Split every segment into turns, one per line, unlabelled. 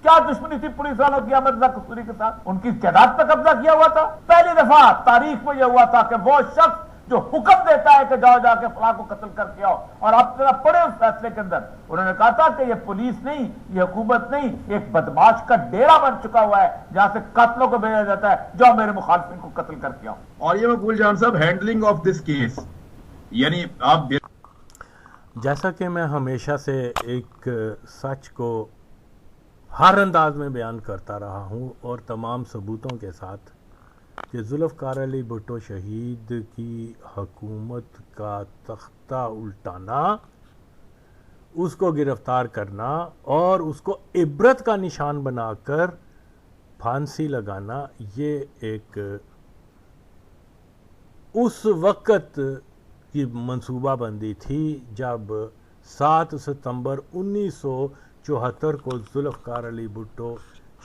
کیا دشمنی تھی پولیس والوں کی احمد رضا قصوری کے ساتھ؟ ان کی جائیداد پہ قبضہ کیا ہوا تھا. پہلی دفعہ تاریخ میں یہ ہوا تھا کہ وہ شخص جو حکم دیتا ہے کہ جاؤ جا کے فلاں کو قتل کر کے آؤ, اور آپ ذرا پڑھے اس فیصلے کے اندر, انہوں نے کہا تھا کہ یہ پولیس نہیں, یہ حکومت نہیں, ایک بدماش کا ڈیرا بن چکا ہوا ہے جہاں سے قاتلوں کو بھیجا جاتا ہے, جاؤ میرے مخالفین کو قتل کر کے آؤ.
اور یہ مقبول جان صاحب ہینڈلنگ آف دس کیس, یعنی آپ
جیسا کہ میں ہمیشہ سے ایک سچ کو ہر انداز میں بیان کرتا رہا ہوں اور تمام ثبوتوں کے ساتھ, کہ ذوالفقار علی بھٹو شہید کی حکومت کا تختہ الٹانا, اس کو گرفتار کرنا اور اس کو عبرت کا نشان بنا کر پھانسی لگانا, یہ ایک اس وقت کی منصوبہ بندی تھی جب 7 ستمبر 1974 کو ذوالفقار علی بھٹو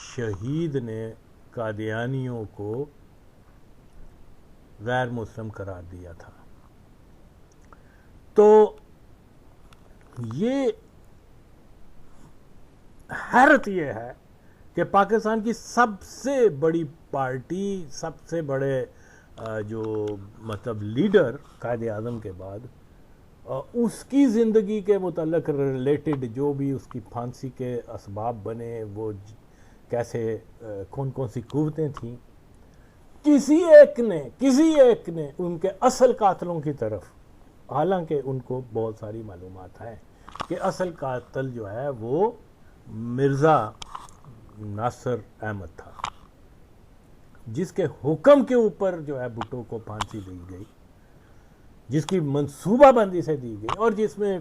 شہید نے قادیانیوں کو غیر مسلم قرار دیا تھا. تو یہ حیرت یہ ہے کہ پاکستان کی سب سے بڑی پارٹی, سب سے بڑے جو مطلب لیڈر قائد اعظم کے بعد, اس کی زندگی کے متعلق ریلیٹڈ جو بھی اس کی پھانسی کے اسباب بنے, وہ کیسے کون کون سی قوتیں تھیں, کسی ایک نے ان کے اصل قاتلوں کی طرف, حالانکہ ان کو بہت ساری معلومات ہیں کہ اصل قاتل جو ہے وہ مرزا ناصر احمد تھا, جس کے حکم کے اوپر جو ہے بھٹو کو پھانسی دی گئی, جس کی منصوبہ بندی سے دی گئی, اور جس میں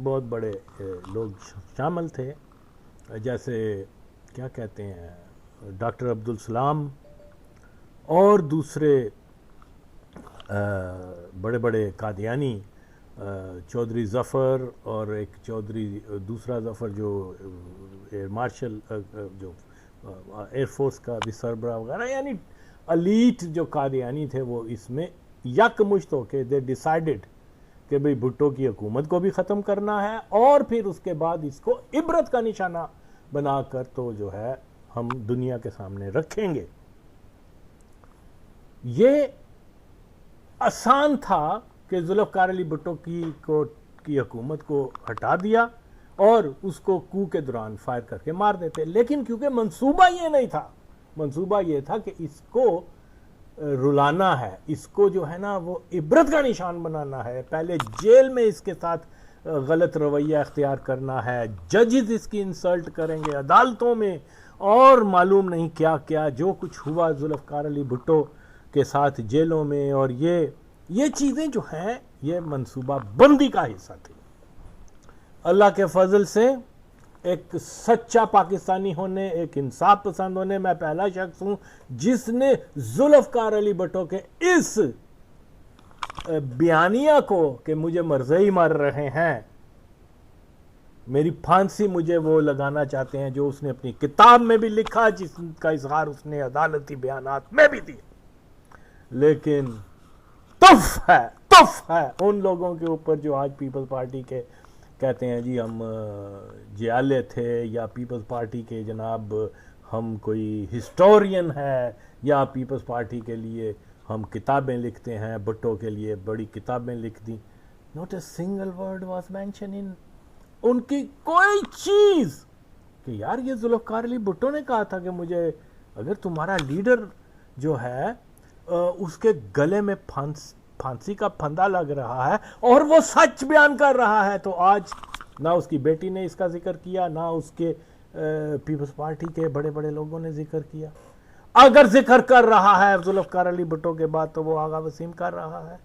بہت بڑے لوگ شامل تھے, جیسے کیا کہتے ہیں ڈاکٹر عبدالسلام اور دوسرے بڑے بڑے قادیانی, چودھری ظفر اور ایک چودھری دوسرا ظفر جو ایئر مارشل, جو ایئر فورس کا بھی سربراہ وغیرہ, یعنی الیٹ جو قادیانی تھے, وہ اس میں یکمشت ہو کے دے ڈیسائیڈڈ کہ بھئی بھٹو کی حکومت کو بھی ختم کرنا ہے, اور پھر اس کے بعد اس کو عبرت کا نشانہ بنا کر تو جو ہے ہم دنیا کے سامنے رکھیں گے. یہ آسان تھا کہ ذوالفقار علی بھٹو کی حکومت کو ہٹا دیا اور اس کو کو کے دوران فائر کر کے مار دیتے, لیکن کیونکہ منصوبہ یہ نہیں تھا, منصوبہ یہ تھا کہ اس کو رلانا ہے, اس کو جو ہے نا وہ عبرت کا نشان بنانا ہے, پہلے جیل میں اس کے ساتھ غلط رویہ اختیار کرنا ہے, ججز اس کی انسلٹ کریں گے عدالتوں میں, اور معلوم نہیں کیا کیا جو کچھ ہوا ذوالفقار علی بھٹو کے ساتھ جیلوں میں, اور یہ چیزیں جو ہیں یہ منصوبہ بندی کا حصہ تھی. اللہ کے فضل سے ایک سچا پاکستانی ہونے, ایک انصاف پسند ہونے, میں پہلا شخص ہوں جس نے ذوالفقار علی بھٹو کے اس بیانیہ کو کہ مجھے مرزئی مار رہے ہیں, میری پھانسی مجھے وہ لگانا چاہتے ہیں, جو اس نے اپنی کتاب میں بھی لکھا, جس کا اظہار اس نے عدالتی بیانات میں بھی دی, لیکن تف ہے ان لوگوں کے اوپر جو آج پیپلز پارٹی کے کہتے ہیں جی ہم جیالے تھے, یا پیپلز پارٹی کے جناب ہم کوئی ہسٹورین ہے, یا پیپلز پارٹی کے لیے ہم کتابیں لکھتے ہیں, بھٹو کے لیے بڑی کتابیں لکھ دیں. Not a single word was mentioned in ان کی کوئی چیز کہ یار یہ ذوالفقار علی بھٹو نے کہا تھا کہ مجھے, اگر تمہارا لیڈر جو ہے اس کے گلے میں پھانسی کا پھندا لگ رہا ہے اور وہ سچ بیان کر رہا ہے, تو آج نہ اس کی بیٹی نے اس کا ذکر کیا, نہ اس کے پیپلز پارٹی کے بڑے بڑے لوگوں نے ذکر کیا. اگر ذکر کر رہا ہے ذوالفقار علی بھٹو کے بعد تو وہ آغا وسیم کر رہا ہے.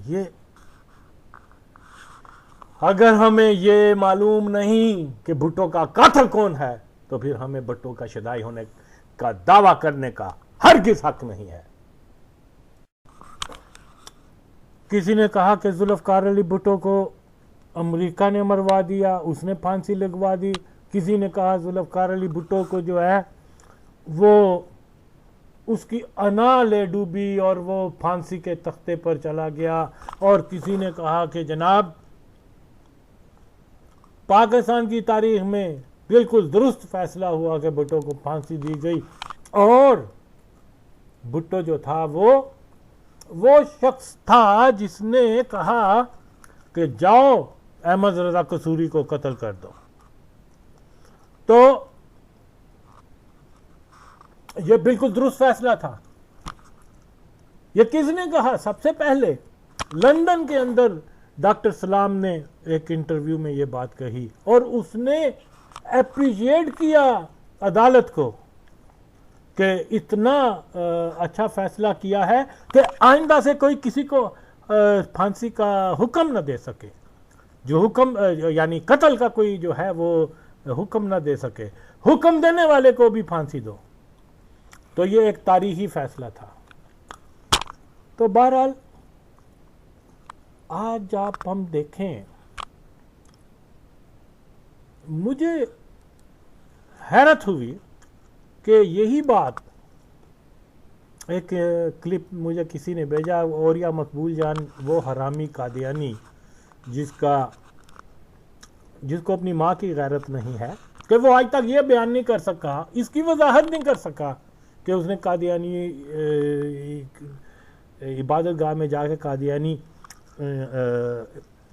یہ اگر ہمیں یہ معلوم نہیں کہ بھٹو کا قاتل کون ہے, تو پھر ہمیں بھٹو کا شدائی ہونے کا دعویٰ کرنے کا ہرگز حق نہیں ہے. کسی نے کہا کہ ذوالفقار علی بھٹو کو امریکہ نے مروا دیا, اس نے پھانسی لگوا دی. کسی نے کہا ذوالفقار علی بھٹو کو جو ہے وہ اس کی انا لے ڈوبی اور وہ پھانسی کے تختے پر چلا گیا. اور کسی نے کہا کہ جناب پاکستان کی تاریخ میں بالکل درست فیصلہ ہوا کہ بھٹو کو پھانسی دی گئی، اور بھٹو جو تھا وہ شخص تھا جس نے کہا کہ جاؤ احمد رضا قصوری کو قتل کر دو. تو یہ بالکل درست فیصلہ تھا. یہ کس نے کہا؟ سب سے پہلے لندن کے اندر ڈاکٹر سلام نے ایک انٹرویو میں یہ بات کہی، اور اس نے اپریشیٹ کیا عدالت کو کہ اتنا اچھا فیصلہ کیا ہے کہ آئندہ سے کوئی کسی کو پھانسی کا حکم نہ دے سکے، جو حکم یعنی قتل کا کوئی جو ہے وہ حکم نہ دے سکے، حکم دینے والے کو بھی پھانسی دو. تو یہ ایک تاریخی فیصلہ تھا. تو بہرحال آج آپ ہم دیکھیں، مجھے حیرت ہوئی کہ یہی بات، ایک کلپ مجھے کسی نے بھیجا، اوریا مقبول جان وہ حرامی قادیانی جس کو اپنی ماں کی غیرت نہیں ہے، کہ وہ آج تک یہ بیان نہیں کر سکا، اس کی وضاحت نہیں کر سکا کہ اس نے قادیانی عبادت گاہ میں جا کے قادیانی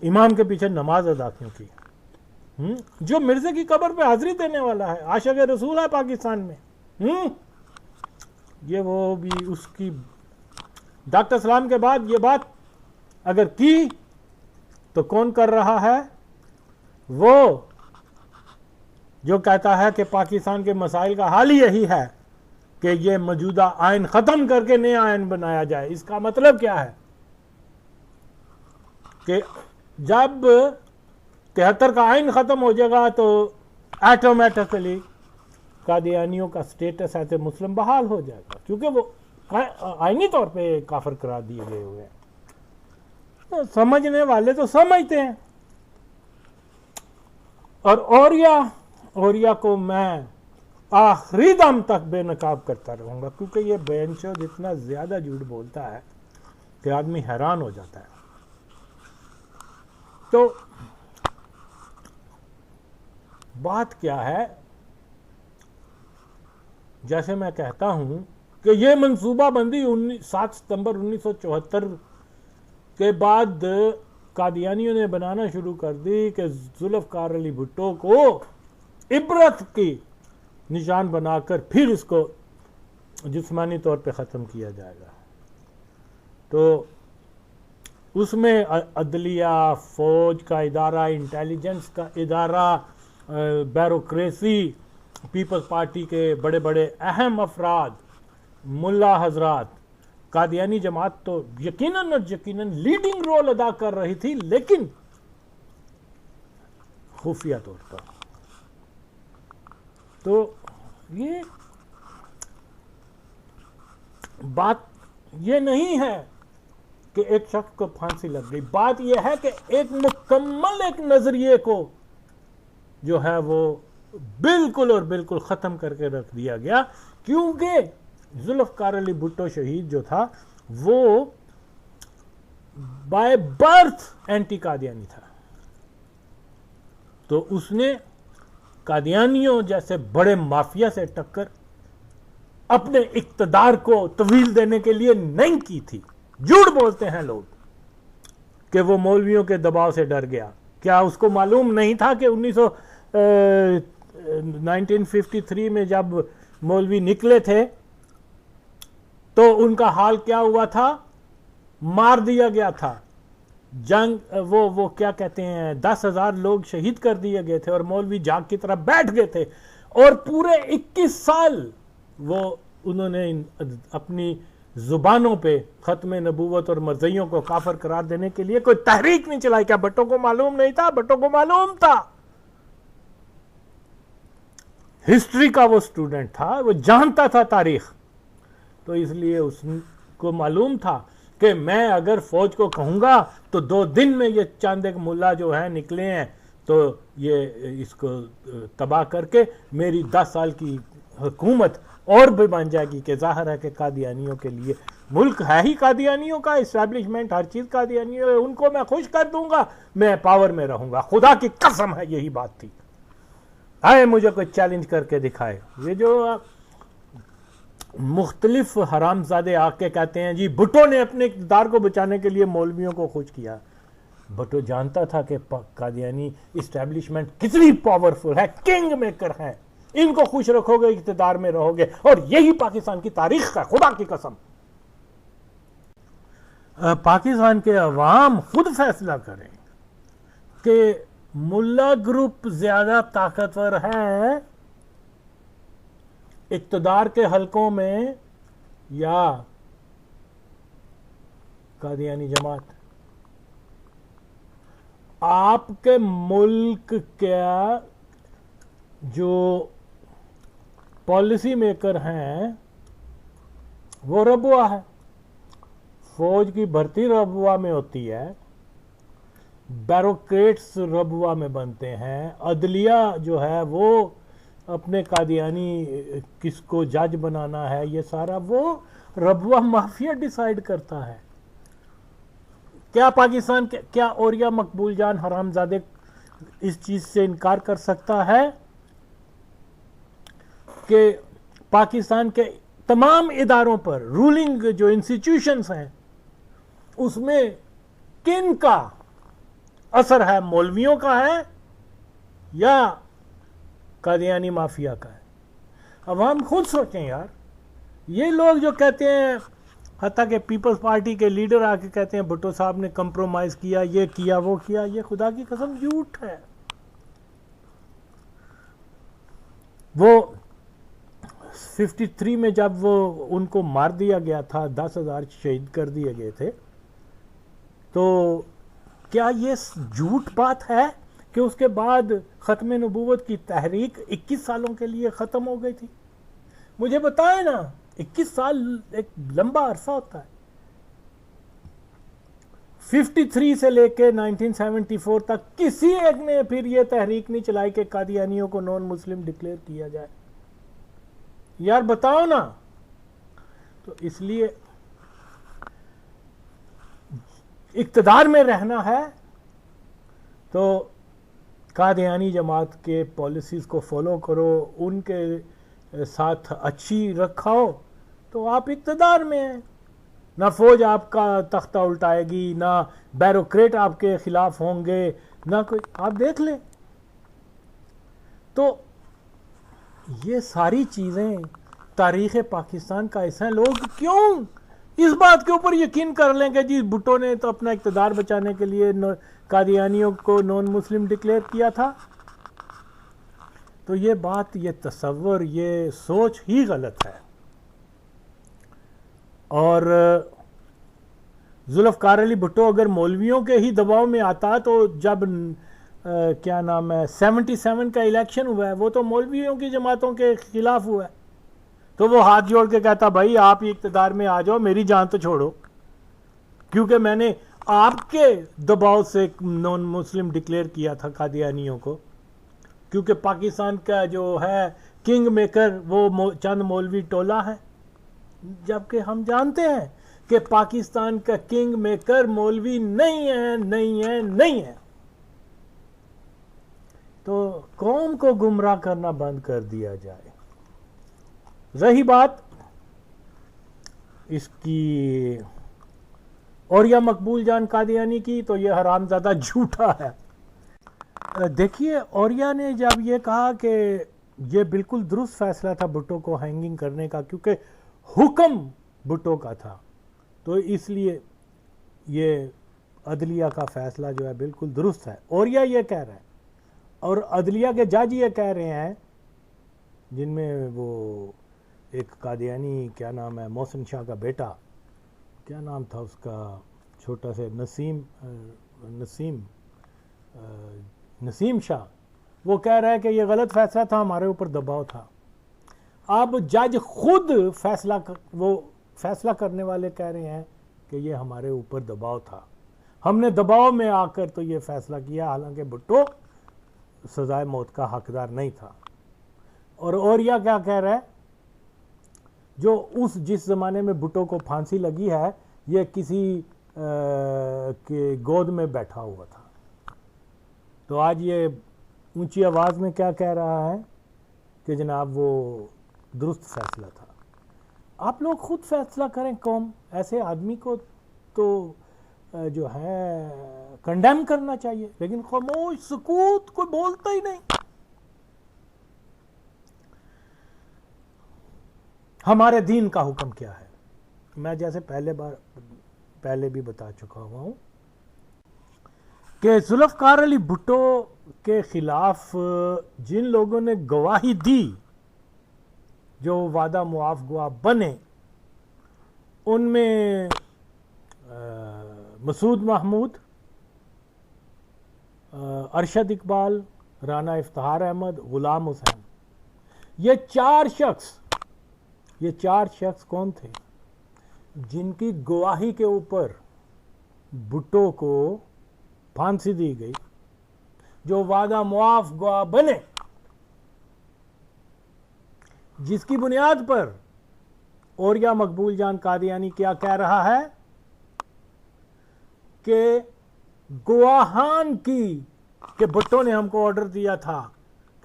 امام کے پیچھے نماز ادا کیوں کی، جو مرزے کی قبر پہ حاضری دینے والا ہے، عاشق رسول ہے پاکستان میں. یہ وہ بھی اس کی ڈاکٹر سلام کے بعد یہ بات اگر کی تو کون کر رہا ہے؟ وہ جو کہتا ہے کہ پاکستان کے مسائل کا حال ہی یہی ہے کہ یہ موجودہ آئین ختم کر کے نیا آئین بنایا جائے. اس کا مطلب کیا ہے کہ جب 73 کا آئین ختم ہو جائے گا تو ایٹومیٹکلی قادیانیوں کا سٹیٹس ایسے مسلم بحال ہو جائے گا، کیونکہ وہ آئینی طور پہ کافر قرار دیے گئے ہوئے ہیں. سمجھنے والے تو سمجھتے ہیں. اور اوریا کو میں آخری دم تک بے نقاب کرتا رہوں گا، کیونکہ یہ بینچو جتنا زیادہ جھوٹ بولتا ہے کہ آدمی حیران ہو جاتا ہے. تو بات کیا ہے؟ جیسے میں کہتا ہوں کہ یہ منصوبہ بندی 7 ستمبر 1974 کے بعد قادیانیوں نے بنانا شروع کر دی کہ ذوالفقار علی بھٹو کو عبرت کی نشان بنا کر پھر اس کو جسمانی طور پہ ختم کیا جائے گا. تو اس میں عدلیہ، فوج کا ادارہ، انٹیلیجنس کا ادارہ، بیوروکریسی، پیپلز پارٹی کے بڑے بڑے اہم افراد، ملا حضرات، قادیانی جماعت تو یقیناً لیڈنگ رول ادا کر رہی تھی، لیکن خفیہ طور پر. تو یہ بات یہ نہیں ہے کہ ایک شخص کو پھانسی لگ گئی، بات یہ ہے کہ ایک مکمل ایک نظریے کو جو ہے وہ بالکل اور بالکل ختم کر کے رکھ دیا گیا، کیونکہ ذوالفقار علی بھٹو شہید جو تھا وہ بائی برتھ اینٹی قادیانی تھا. تو اس نے قادیانیوں جیسے بڑے مافیا سے ٹکر اپنے اقتدار کو طویل دینے کے لیے نہیں کی تھی. جھوٹ بولتے ہیں لوگ کہ وہ مولویوں کے دباؤ سے ڈر گیا. کیا اس کو معلوم نہیں تھا کہ 1953 میں جب مولوی نکلے تھے تو ان کا حال کیا ہوا تھا؟ مار دیا گیا تھا. جنگ وہ کیا کہتے ہیں 10,000 لوگ شہید کر دیے گئے تھے، اور مولوی جاگ کی طرح بیٹھ گئے تھے، اور پورے 21 سال وہ انہوں نے اپنی زبانوں پہ ختم نبوت اور مرزیوں کو کافر قرار دینے کے لیے کوئی تحریک نہیں چلائی. کیا بھٹو کو معلوم نہیں تھا؟ بھٹو کو معلوم تھا. ہسٹری کا وہ سٹوڈنٹ تھا، وہ جانتا تھا تاریخ. تو اس لیے اس کو معلوم تھا کہ میں اگر فوج کو کہوں گا تو 2 دن میں یہ چاند ایک ملا جو ہیں نکلے ہیں تو یہ اس کو تباہ کر کے میری 10 سال کی حکومت اور بھی بن جائے گی. کہ ظاہر ہے کہ قادیانیوں کے لیے ملک ہے ہی قادیانیوں کا، اسٹیبلشمنٹ ہر چیز قادیانیوں ہے، ان کو میں خوش کر دوں گا، میں پاور میں رہوں گا. خدا کی قسم ہے یہی بات تھی. آئے مجھے کوئی چیلنج کر کے دکھائے. یہ جو مختلف حرامزادے آ کے کہتے ہیں جی بھٹو نے اپنے اقتدار کو بچانے کے لیے مولویوں کو خوش کیا. بھٹو جانتا تھا کہ قادیانی اسٹیبلشمنٹ کتنی پاورفل ہے, کنگ میکر ہے, ان کو خوش رکھو گے اقتدار میں رہو گے, اور یہی پاکستان کی تاریخ کا, خدا کی قسم. پاکستان کے عوام خود فیصلہ کریں کہ ملا گروپ زیادہ طاقتور ہے اقتدار کے حلقوں میں یا قادیانی جماعت. آپ کے ملک کا جو پالیسی میکر ہیں وہ ربوہ ہے, فوج کی بھرتی ربوہ میں ہوتی ہے, بیوروکریٹس ربوہ میں بنتے ہیں, عدلیہ جو ہے وہ اپنے قادیانی کس کو جج بنانا ہے یہ سارا وہ ربوہ مافیا ڈیسائیڈ کرتا ہے. کیا پاکستان کیا اوریا مقبول جان حرامزادے اس چیز سے انکار کر سکتا ہے کہ پاکستان کے تمام اداروں پر رولنگ جو انسٹیٹیوشنز ہیں اس میں کن کا اثر ہے, مولویوں کا ہے یا قادیانی مافیا کا ہے؟ عوام خود سوچیں یار. یہ لوگ جو کہتے ہیں, حتیٰ کہ پیپلز پارٹی کے لیڈر آ کے کہتے ہیں بھٹو صاحب نے کمپرومائز کیا, یہ کیا وہ کیا, یہ خدا کی قسم جھوٹ ہے. وہ 53 میں جب وہ ان کو مار دیا گیا تھا, 10,000 شہید کر دیے گئے تھے, تو کیا یہ جھوٹ بات ہے کہ اس کے بعد ختم نبوت کی تحریک 21 سالوں کے لیے ختم ہو گئی تھی؟ مجھے بتائیں نا, 21 سال ایک لمبا عرصہ ہوتا ہے. 53 سے لے کے 1974 تک کسی ایک نے پھر یہ تحریک نہیں چلائی کہ قادیانیوں کو نان مسلم ڈکلیئر کیا جائے. یار بتاؤ نا. تو اس لیے اقتدار میں رہنا ہے تو قادیانی جماعت کے پالیسیز کو فالو کرو, ان کے ساتھ اچھی رکھاؤ تو آپ اقتدار میں ہیں. نہ فوج آپ کا تختہ الٹائے گی, نہ بیوروکریٹ آپ کے خلاف ہوں گے, نہ کوئی. آپ دیکھ لیں. تو یہ ساری چیزیں تاریخ پاکستان کا حصہ ہیں. لوگ کیوں اس بات کے اوپر یقین کر لیں کہ جی بھٹو نے تو اپنا اقتدار بچانے کے لیے قادیانیوں کو نان مسلم ڈکلیئر کیا تھا؟ تو یہ بات, یہ تصور, یہ سوچ ہی غلط ہے. اور ذوالفقار علی بھٹو اگر مولویوں کے ہی دباؤ میں آتا تو جب کیا نام ہے 77 کا الیکشن ہوا ہے وہ تو مولویوں کی جماعتوں کے خلاف ہوا ہے, تو وہ ہاتھ جوڑ کے کہتا بھائی آپ ہی اقتدار میں آ جاؤ, میری جان تو چھوڑو, کیونکہ میں نے آپ کے دباؤ سے نان مسلم ڈکلیئر کیا تھا قادیانیوں کو, کیونکہ پاکستان کا جو ہے کنگ میکر وہ چند مولوی ٹولہ ہے. جبکہ ہم جانتے ہیں کہ پاکستان کا کنگ میکر مولوی نہیں ہے, نہیں ہے, نہیں ہے. تو قوم کو گمراہ کرنا بند کر دیا جائے. رہی بات اس کی اوریا مقبول جان قادیانی کی, تو یہ حرامزادہ جھوٹا ہے. دیکھیے اوریا نے جب یہ کہا کہ یہ بالکل درست فیصلہ تھا بھٹو کو ہینگنگ کرنے کا, کیونکہ حکم بھٹو کا تھا, تو اس لیے یہ عدلیہ کا فیصلہ جو ہے بالکل درست ہے. اوریا یہ کہہ رہا ہے, اور عدلیہ کے جج یہ کہہ رہے ہیں, جن میں وہ ایک قادیانی کیا نام ہے محسن شاہ کا بیٹا, کیا نام تھا اس کا, چھوٹا سے نسیم شاہ, وہ کہہ رہا ہے کہ یہ غلط فیصلہ تھا, ہمارے اوپر دباؤ تھا. اب جج خود فیصلہ کرنے والے کہہ رہے ہیں کہ یہ ہمارے اوپر دباؤ تھا, ہم نے دباؤ میں آ کر تو یہ فیصلہ کیا, حالانکہ بھٹو سزائے موت کا حقدار نہیں تھا. اور اوریا کیا کہہ رہا ہے, جو جس زمانے میں بھٹو کو پھانسی لگی ہے یہ کسی کے گود میں بیٹھا ہوا تھا, تو آج یہ اونچی آواز میں کیا کہہ رہا ہے کہ جناب وہ درست فیصلہ تھا. آپ لوگ خود فیصلہ کریں. قوم ایسے آدمی کو تو جو ہے کنڈیم کرنا چاہیے، لیکن خاموش سکوت، کوئی بولتا ہی نہیں. ہمارے دین کا حکم کیا ہے؟ میں جیسے پہلے بھی بتا چکا ہوا ہوں کہ ذوالفقار علی بھٹو کے خلاف جن لوگوں نے گواہی دی، جو وعدہ معاف گواہ بنے، ان میں مسعود محمود، ارشد اقبال، رانا افتخار احمد، غلام حسین، یہ چار شخص کون تھے جن کی گواہی کے اوپر بھٹو کو پھانسی دی گئی، جو وعدہ معاف گواہ بنے، جس کی بنیاد پر اوریا مقبول جان قادیانی کیا کہہ رہا ہے کہ گواہان کی کہ بھٹو نے ہم کو آرڈر دیا تھا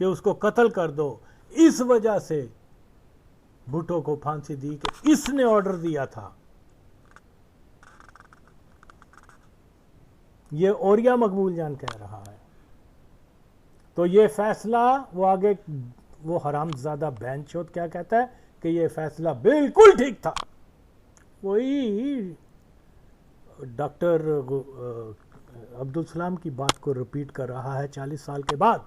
کہ اس کو قتل کر دو، اس وجہ سے بھٹو کو پھانسی دی کہ اس نے آرڈر دیا تھا. یہ اوریا مقبول جان کہہ رہا ہے. تو یہ فیصلہ وہ آگے وہ حرامزادہ بینچود کیا کہتا ہے کہ یہ فیصلہ بالکل ٹھیک تھا. وہی ڈاکٹر عبدالسلام کی بات کو ریپیٹ کر رہا ہے 40 سال کے بعد.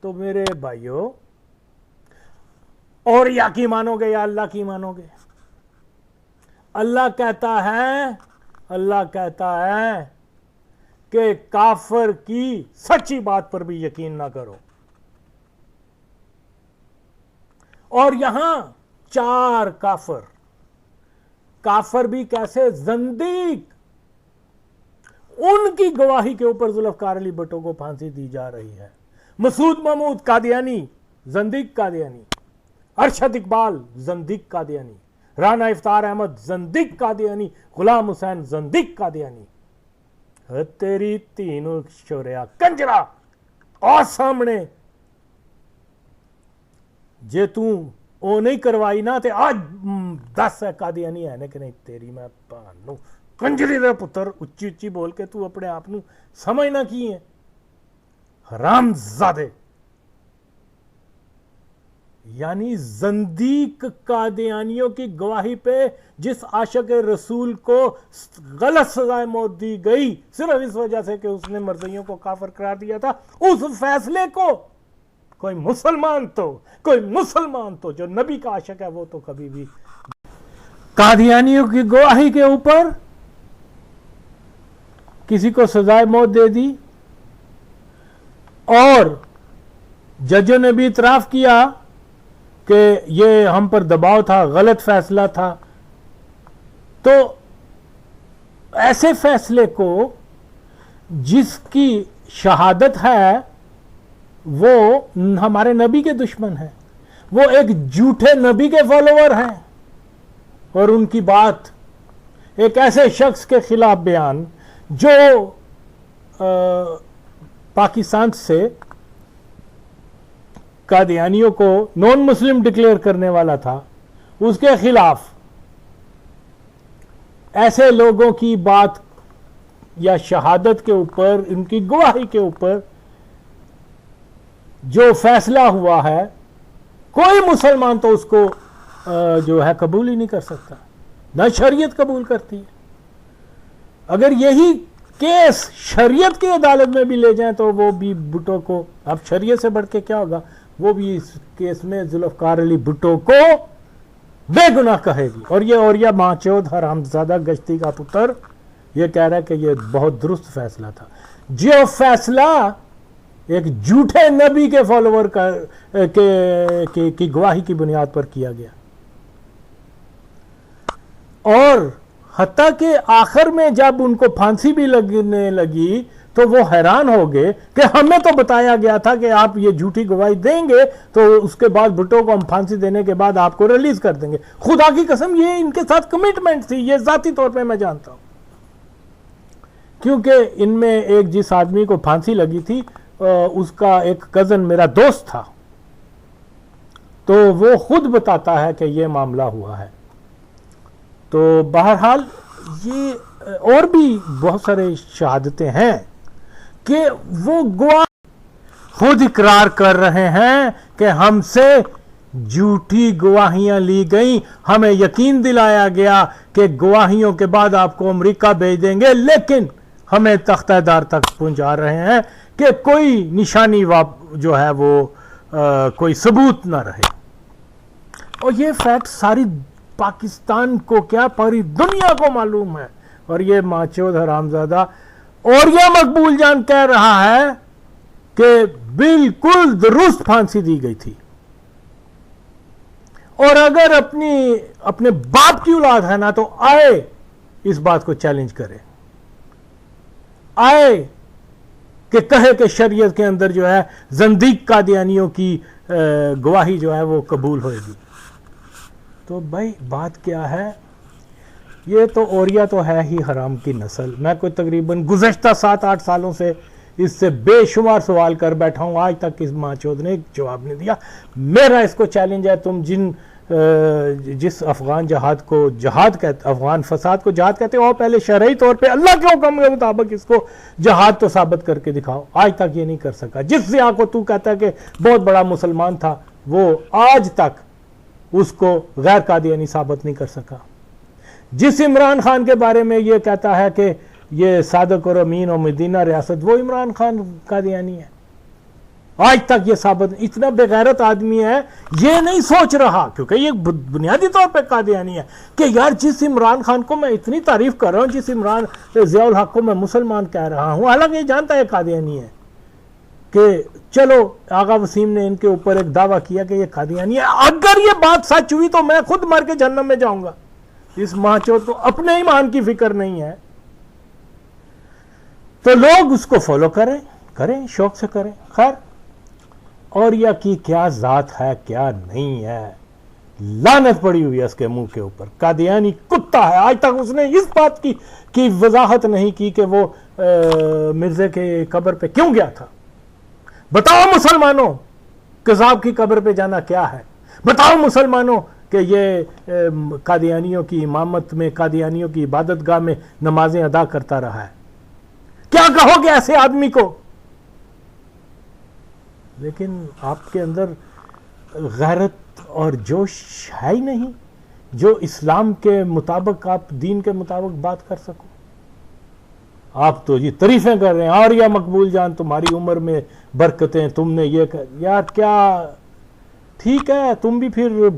تو میرے بھائیوں، اور یا کی مانو گے یا اللہ کی مانو گے؟ اللہ کہتا ہے کہ کافر کی سچی بات پر بھی یقین نہ کرو. اور یہاں 4 کافر بھی کیسے؟ زندیق. ان کی گواہی کے اوپر ذوالفقار علی بھٹو کو پھانسی دی جا رہی ہے. مسعود محمود قادیانی، زندیق قادیانی، ارشد اقبال زندیق قادیانی، رانا افتخار احمد زندیق قادیانی، غلام حسین زندیق قادیانی. تیری تینوں شوریا کنجرا آ سامنے جے تو او نہیں کروائی نا تے آج 10 قادیانی ہے کہ نہیں. تیری میں پانو کنجری دے پتر، اچھی اچھی بول کے تو اپنے آپ نو سمجھنا کی ہے. حرام زادے. یعنی زندیق قادیانیوں کی گواہی پہ جس عاشق رسول کو غلط سزائے موت دی گئی صرف اس وجہ سے کہ اس نے مرزائیوں کو کافر قرار دیا تھا، اس فیصلے کو کوئی مسلمان تو جو نبی کا عاشق ہے وہ تو کبھی بھی قادیانیوں کی گواہی کے اوپر کسی کو سزائے موت دے دی. اور ججوں نے بھی اعتراف کیا کہ یہ ہم پر دباؤ تھا، غلط فیصلہ تھا. تو ایسے فیصلے کو جس کی شہادت ہے وہ ہمارے نبی کے دشمن ہیں، وہ ایک جھوٹے نبی کے فالوور ہیں، اور ان کی بات ایک ایسے شخص کے خلاف بیان جو پاکستان سے قادیانیوں کو نان مسلم ڈکلیئر کرنے والا تھا، اس کے خلاف ایسے لوگوں کی بات یا شہادت کے اوپر، ان کی گواہی کے اوپر جو فیصلہ ہوا ہے، کوئی مسلمان تو اس کو جو ہے قبول ہی نہیں کر سکتا، نہ شریعت قبول کرتی ہے. اگر یہی کیس شریعت کی عدالت میں بھی لے جائیں تو وہ بھی بھٹو کو، اب شریعت سے بڑھ کے کیا ہوگا، وہ بھی اس کیس میں ذوالفقار علی بھٹو کو بے گناہ کہے گی. اور یہ اوریا ماچود حرامزادہ گشتی کا پتر یہ کہہ رہا ہے کہ یہ بہت درست فیصلہ تھا. جو فیصلہ ایک جھوٹے نبی کے فالوور کی گواہی کی بنیاد پر کیا گیا. اور حتیٰ کہ آخر میں جب ان کو پھانسی بھی لگنے لگی تو وہ حیران ہو گئے کہ ہمیں تو بتایا گیا تھا کہ آپ یہ جھوٹی گواہی دیں گے تو اس کے بعد بھٹو کو ہم پھانسی دینے کے بعد آپ کو ریلیز کر دیں گے. خدا کی قسم یہ ان کے ساتھ کمٹمنٹ تھی، یہ ذاتی طور پہ میں جانتا ہوں، کیونکہ ان میں ایک جس آدمی کو پھانسی لگی تھی اس کا ایک کزن میرا دوست تھا، تو وہ خود بتاتا ہے کہ یہ معاملہ ہوا ہے. تو بہرحال یہ اور بھی بہت سارے شہادتیں ہیں کہ وہ گواہ خود اقرار کر رہے ہیں کہ ہم سے جھوٹی گواہیاں لی گئیں، ہمیں یقین دلایا گیا کہ گواہیوں کے بعد آپ کو امریکہ بھیج دیں گے، لیکن ہمیں تختہ دار تک پہنچا رہے ہیں کہ کوئی نشانی جو ہے وہ کوئی ثبوت نہ رہے. اور یہ فیکٹ ساری پاکستان کو کیا پوری دنیا کو معلوم ہے. اور یہ ماچود حرامزادہ اور یہ مقبول جان کہہ رہا ہے کہ بالکل درست پھانسی دی گئی تھی. اور اگر اپنے باپ کی اولاد ہے نا تو آئے اس بات کو چیلنج کرے، آئے کہ کہے کہ شریعت کے اندر جو ہے زندیق قادیانیوں کی گواہی جو ہے وہ قبول ہوئے گی. تو بھائی بات کیا ہے، یہ تو اوریا تو ہے ہی حرام کی نسل. میں کوئی تقریباً گزشتہ 7-8 سالوں سے اس سے بے شمار سوال کر بیٹھا ہوں، آج تک اس ماچود نے جواب نہیں دیا. میرا اس کو چیلنج ہے، تم جس افغان جہاد کو جہاد کہتے، افغان فساد کو جہاد کہتے ہو، پہلے شرعی طور پہ اللہ کے حکم کے مطابق اس کو جہاد تو ثابت کر کے دکھاؤ. آج تک یہ نہیں کر سکا. جس ضیاء کو تو کہتا ہے کہ بہت بڑا مسلمان تھا، وہ آج تک اس کو غیر قادیانی ثابت نہیں کر سکا. جس عمران خان کے بارے میں یہ کہتا ہے کہ یہ صادق اور امین اور مدینہ ریاست، وہ عمران خان قادیانی ہے. آج تک یہ ثابت، اتنا بغیرت آدمی ہے، یہ نہیں سوچ رہا، کیونکہ یہ بنیادی طور پہ قادیانی ہے، کہ یار جس عمران خان کو میں اتنی تعریف کر رہا ہوں، جس عمران ضیاء الحق کو میں مسلمان کہہ رہا ہوں، حالانکہ یہ جانتا ہے قادیانی ہے، کہ چلو آغا وسیم نے ان کے اوپر ایک دعویٰ کیا کہ یہ قادیانی ہے. اگر یہ بات سچ ہوئی تو میں خود مر کے جہنم میں جاؤں گا. اس ماچود کو اپنے ایمان کی فکر نہیں ہے. تو لوگ اس کو فالو کریں شوق سے کریں. خیر، اوریا کی کیا ذات ہے کیا نہیں ہے، لعنت پڑی ہوئی ہے اس کے منہ کے اوپر. قادیانی کتا ہے. آج تک اس نے اس بات کی وضاحت نہیں کی کہ وہ مرزے کے قبر پہ کیوں گیا تھا. بتاؤ مسلمانوں قذاب کی قبر پہ جانا کیا ہے. بتاؤ مسلمانوں کہ یہ قادیانیوں کی امامت میں، قادیانیوں کی عبادت گاہ میں نمازیں ادا کرتا رہا ہے. کیا کہو گے ایسے آدمی کو؟ لیکن آپ کے اندر غیرت اور جوش ہے ہی نہیں جو اسلام کے مطابق، آپ دین کے مطابق بات کر سکو. آپ تو یہ تعریفیں کر رہے ہیں، اور یا مقبول جان تمہاری عمر میں برکتیں، تم نے یہ یار کیا ٹھیک ہے. تم بھی پھر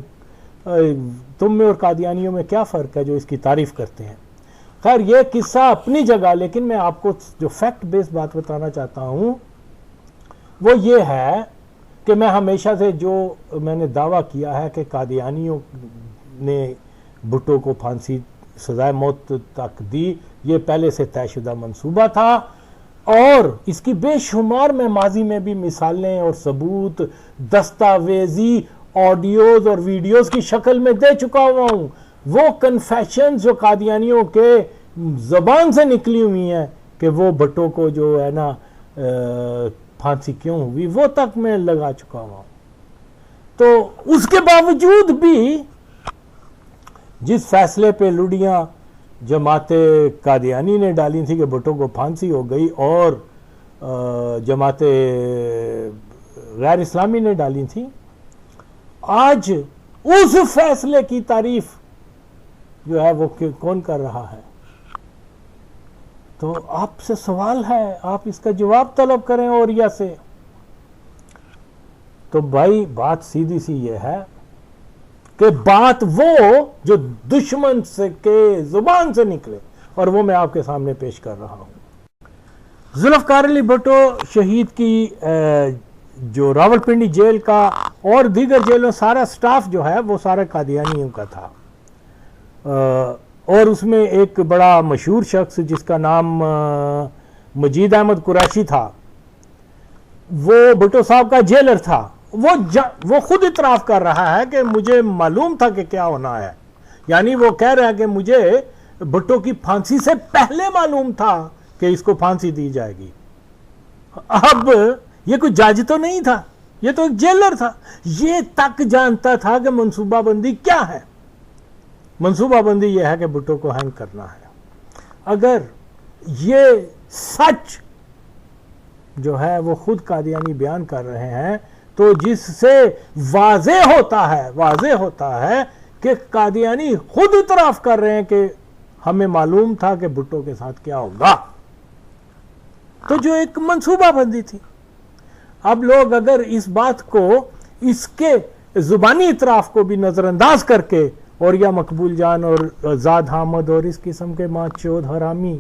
تم میں اور قادیانیوں میں کیا فرق ہے جو اس کی تعریف کرتے ہیں. خیر، یہ قصہ اپنی جگہ، لیکن میں آپ کو جو فیکٹ بیس بات بتانا چاہتا ہوں وہ یہ ہے کہ میں ہمیشہ سے جو میں نے دعویٰ کیا ہے کہ قادیانیوں نے بھٹو کو پھانسی سزائے موت تک دی، یہ پہلے سے طے شدہ منصوبہ تھا. اور اس کی بے شمار میں ماضی میں بھی مثالیں اور ثبوت، دستاویزی آڈیوز اور ویڈیوز کی شکل میں دے چکا ہوا ہوں. وہ کنفیشنز جو قادیانیوں کے زبان سے نکلی ہوئی ہیں کہ وہ بھٹو کو جو ہے نا پھانسی کیوں ہوئی، وہ تک میں لگا چکا ہوا ہوں. تو اس کے باوجود بھی جس فیصلے پہ لڑیاں جماعت قادیانی نے ڈالی تھی کہ بھٹو کو پھانسی ہو گئی، اور جماعت غیر اسلامی نے ڈالی تھی، آج اس فیصلے کی تعریف جو ہے وہ کون کر رہا ہے. تو آپ سے سوال ہے، آپ اس کا جواب طلب کریں اوریا سے. تو بھائی بات سیدھی سی یہ ہے کہ بات وہ جو دشمن سے کے زبان سے نکلے، اور وہ میں آپ کے سامنے پیش کر رہا ہوں. ذوالفقار علی بھٹو شہید کی جو راولپنڈی جیل کا اور دیگر جیلوں سارا سٹاف جو ہے وہ سارے قادیانیوں کا تھا. اور اس میں ایک بڑا مشہور شخص جس کا نام مجید احمد قریشی تھا، وہ بھٹو صاحب کا جیلر تھا. وہ خود اعتراف کر رہا ہے کہ مجھے معلوم تھا کہ کیا ہونا ہے. یعنی وہ کہہ رہا ہے کہ مجھے بھٹو کی پھانسی سے پہلے معلوم تھا کہ اس کو پھانسی دی جائے گی. اب یہ کوئی جج تو نہیں تھا، یہ تو ایک جیلر تھا. یہ تک جانتا تھا کہ منصوبہ بندی کیا ہے. منصوبہ بندی یہ ہے کہ بھٹو کو ہینگ کرنا ہے. اگر یہ سچ جو ہے وہ خود قادیانی بیان کر رہے ہیں تو جس سے واضح ہوتا ہے کہ قادیانی خود اعتراف کر رہے ہیں کہ ہمیں معلوم تھا کہ بھٹو کے ساتھ کیا ہوگا. تو جو ایک منصوبہ بندی تھی. اب لوگ اگر اس بات کو، اس کے زبانی اعتراف کو بھی نظر انداز کر کے، اور یا مقبول جان اور زاد حامد اور اس قسم کے ماں چود حرامی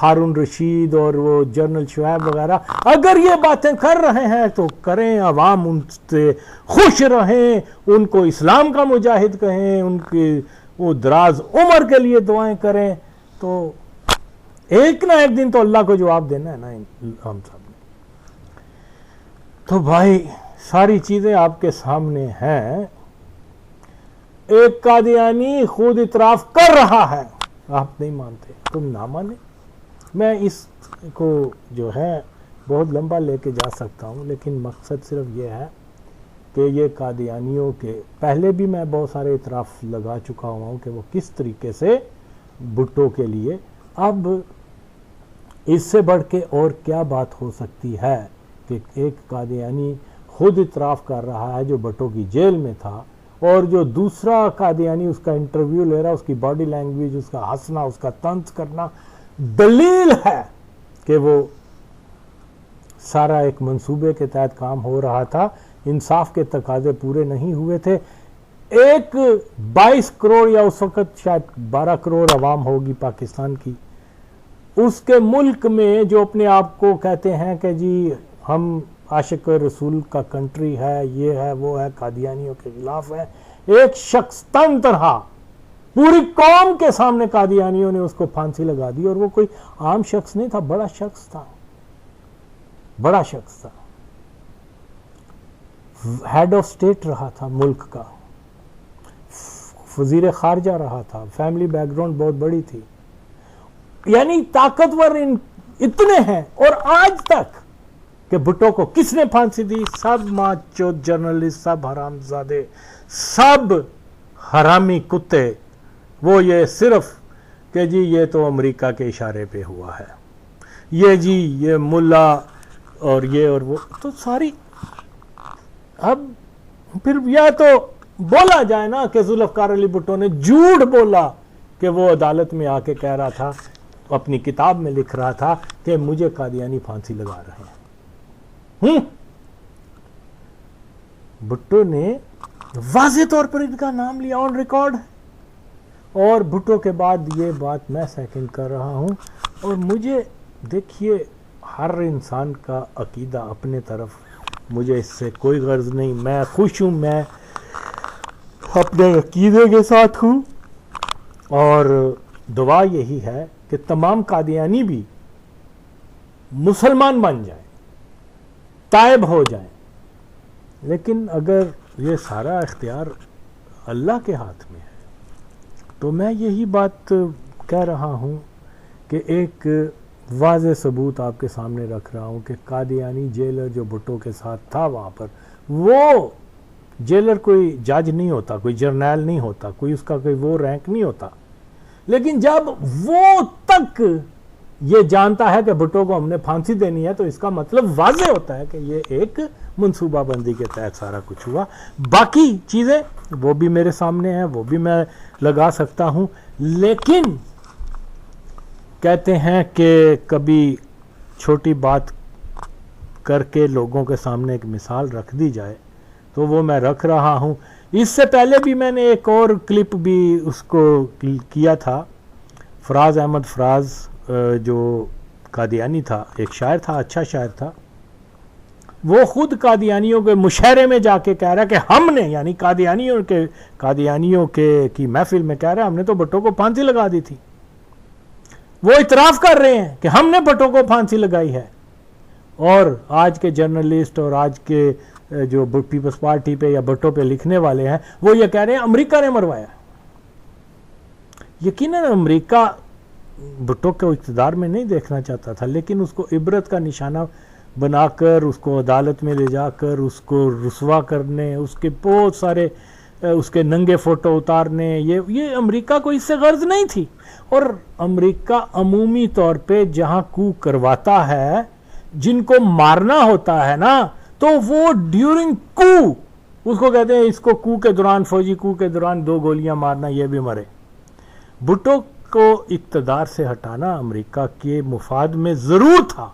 ہارون رشید اور وہ جنرل شعیب وغیرہ اگر یہ باتیں کر رہے ہیں تو کریں، عوام ان سے خوش رہیں، ان کو اسلام کا مجاہد کہیں، ان کی وہ دراز عمر کے لیے دعائیں کریں. تو ایک نہ ایک دن تو اللہ کو جواب دینا ہے نا ہم سب نے. تو بھائی ساری چیزیں آپ کے سامنے ہیں. ایک قادیانی خود اعتراف کر رہا ہے، آپ نہیں مانتے، تم نہ مانے. میں اس کو جو ہے بہت لمبا لے کے جا سکتا ہوں، لیکن مقصد صرف یہ ہے کہ یہ قادیانیوں کے پہلے بھی میں بہت سارے اعتراف لگا چکا ہوں کہ وہ کس طریقے سے بھٹو کے لیے. اب اس سے بڑھ کے اور کیا بات ہو سکتی ہے کہ ایک قادیانی خود اعتراف کر رہا ہے جو بھٹو کی جیل میں تھا، اور جو دوسرا قادیانی اس کا انٹرویو لے رہا، اس کی باڈی لینگویج، اس کا ہنسنا، اس کا طنز کرنا دلیل ہے کہ وہ سارا ایک منصوبے کے تحت کام ہو رہا تھا. انصاف کے تقاضے پورے نہیں ہوئے تھے. ایک 22 کروڑ یا اس وقت شاید 12 کروڑ عوام ہوگی پاکستان کی، اس کے ملک میں جو اپنے آپ کو کہتے ہیں کہ جی ہم عاشق رسول کا کنٹری ہے، یہ ہے وہ ہے، قادیانیوں کے خلاف ہے. ایک شخص تنہا پوری قوم کے سامنے قادیانیوں نے اس کو پھانسی لگا دی، اور وہ کوئی عام شخص نہیں تھا، بڑا شخص تھا، بڑا شخص تھا. ہیڈ آف سٹیٹ رہا تھا ملک کا، وزیر خارجہ رہا تھا، فیملی بیک گراؤنڈ بہت بڑی تھی. یعنی طاقتور اتنے ہیں. اور آج تک کہ بھٹو کو کس نے پھانسی دی؟ سب ماں چود جرنلسٹ، سب حرام زادے، سب حرامی کتے. وہ یہ صرف کہ جی یہ تو امریکہ کے اشارے پہ ہوا ہے، یہ جی یہ ملا اور یہ اور وہ، تو ساری. اب پھر یا تو بولا جائے نا کہ ذوالفقار علی بھٹو نے جھوٹ بولا کہ وہ عدالت میں آ کے کہہ رہا تھا، اپنی کتاب میں لکھ رہا تھا کہ مجھے قادیانی پھانسی لگا رہے ہیں. بھٹو نے واضح طور پر ان کا نام لیا آن ریکارڈ. اور بھٹو کے بعد یہ بات میں سیکنڈ کر رہا ہوں. اور مجھے دیکھیے ہر انسان کا عقیدہ اپنے طرف، مجھے اس سے کوئی غرض نہیں. میں خوش ہوں، میں اپنے عقیدے کے ساتھ ہوں، اور دعا یہی ہے کہ تمام قادیانی بھی مسلمان بن جائیں، تائب ہو جائیں. لیکن اگر یہ سارا اختیار اللہ کے ہاتھ میں ہے تو میں یہی بات کہہ رہا ہوں کہ ایک واضح ثبوت آپ کے سامنے رکھ رہا ہوں کہ قادیانی جیلر جو بھٹو کے ساتھ تھا وہاں پر، وہ جیلر کوئی جج نہیں ہوتا، کوئی جرنیل نہیں ہوتا، کوئی اس کا کوئی وہ رینک نہیں ہوتا. لیکن جب وہ تک یہ جانتا ہے کہ بھٹو کو ہم نے پھانسی دینی ہے تو اس کا مطلب واضح ہوتا ہے کہ یہ ایک منصوبہ بندی کے تحت سارا کچھ ہوا. باقی چیزیں وہ بھی میرے سامنے ہیں، وہ بھی میں لگا سکتا ہوں. لیکن کہتے ہیں کہ کبھی چھوٹی بات کر کے لوگوں کے سامنے ایک مثال رکھ دی جائے، تو وہ میں رکھ رہا ہوں. اس سے پہلے بھی میں نے ایک اور کلپ بھی اس کو کیا تھا. فراز احمد فراز جو قادیانی تھا، ایک شاعر تھا، اچھا شاعر تھا، وہ خود قادیانیوں کے مشاعرے میں جا کے کہہ رہا کہ ہم نے، یعنی قادیانیوں کی محفل میں کہہ رہا ہم نے تو بھٹو کو پھانسی لگا دی تھی. وہ اعتراف کر رہے ہیں کہ ہم نے بھٹو کو پھانسی لگائی ہے. اور آج کے جرنلسٹ اور آج کے جو پیپلز پارٹی پہ یا بھٹو پہ لکھنے والے ہیں وہ یہ کہہ رہے ہیں امریکہ نے مروایا. یقیناً امریکہ بھٹو کو اقتدار میں نہیں دیکھنا چاہتا تھا، لیکن اس کو عبرت کا نشانہ بنا کر اس کو عدالت میں لے جا کر اس کو رسوا کرنے، اس کے بہت سارے اس کے ننگے فوٹو اتارنے، یہ امریکہ کو اس سے غرض نہیں تھی. اور امریکہ عمومی طور پہ جہاں کو کرواتا ہے، جن کو مارنا ہوتا ہے نا، تو وہ ڈیورنگ کو، اس کو کہتے ہیں، اس کو کو کے دوران، فوجی کو کے دوران 2 گولیاں مارنا، یہ بھی مرے. بھٹو کو اقتدار سے ہٹانا امریکہ کے مفاد میں ضرور تھا،